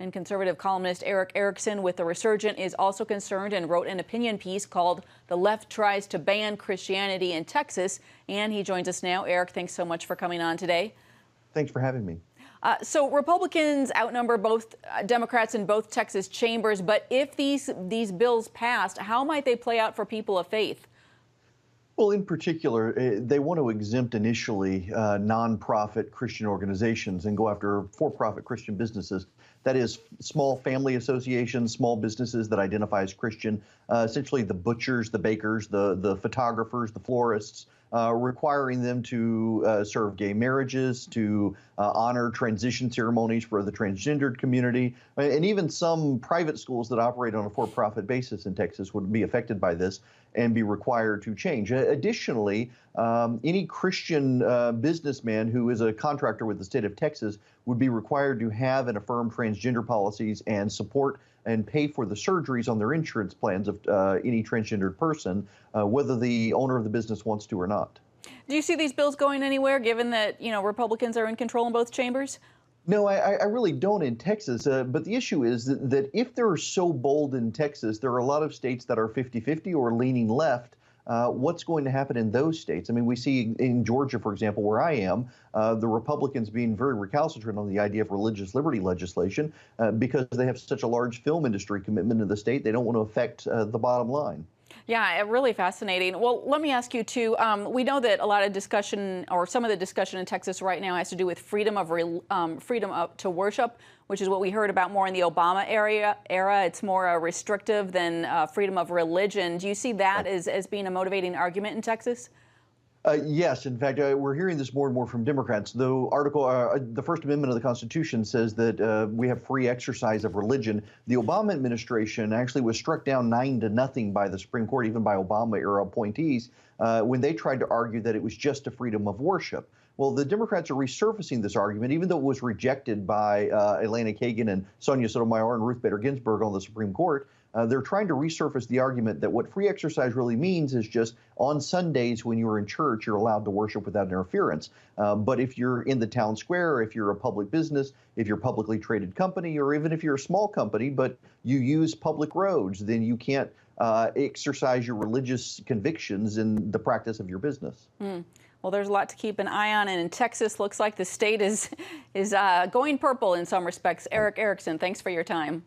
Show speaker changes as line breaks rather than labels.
And conservative columnist Eric Erickson with The Resurgent is also concerned and wrote an opinion piece called "The Left Tries to Ban Christianity in Texas." And he joins us now. Eric, thanks so much for coming on today.
Thanks for having me.
So Republicans outnumber both Democrats in both Texas chambers. But if these bills passed, how might they play out for people of faith?
Well, in particular, they want to exempt initially nonprofit Christian organizations and go after for-profit Christian businesses. That is, small family associations, small businesses that identify as Christian, essentially the butchers, the bakers, the photographers, the florists, requiring them to serve gay marriages, to honor transition ceremonies for the transgendered community, and even some private schools that operate on a for-profit basis in Texas would be affected by this and be required to change. Additionally, any Christian businessman who is a contractor with the state of Texas would be required to have and affirm transgender policies and support and pay for the surgeries on their insurance plans of any transgendered person, whether the owner of the business wants to or not.
Do you see these bills going anywhere, given that, Republicans are in control in both chambers?
No, I really don't in Texas. But the issue is that if they're so bold in Texas, there are a lot of states that are 50-50 or leaning left. What's going to happen in those states? I mean, we see in Georgia, for example, where I am, the Republicans being very recalcitrant on the idea of religious liberty legislation because they have such a large film industry commitment in the state. They don't want to affect the bottom line.
Yeah, really fascinating. Well, let me ask you, too, we know that a lot of discussion, or some of the discussion in Texas right now, has to do with freedom to worship, which is what we heard about more in the Obama era. It's more restrictive than freedom of religion. Do you see that as being a motivating argument in Texas?
Yes. In fact, we're hearing this more and more from Democrats. The First Amendment of the Constitution says that we have free exercise of religion. The Obama administration actually was struck down 9-0 by the Supreme Court, even by Obama-era appointees, when they tried to argue that it was just a freedom of worship. Well, the Democrats are resurfacing this argument, even though it was rejected by Elena Kagan and Sonia Sotomayor and Ruth Bader Ginsburg on the Supreme Court. They're trying to resurface the argument that what free exercise really means is just on Sundays when you're in church, you're allowed to worship without interference. But if you're in the town square, if you're a public business, if you're a publicly traded company, or even if you're a small company, but you use public roads, then you can't exercise your religious convictions in the practice of your business.
Well, there's a lot to keep an eye on, and in Texas, looks like the state is going purple in some respects. Eric Erickson, thanks for your time.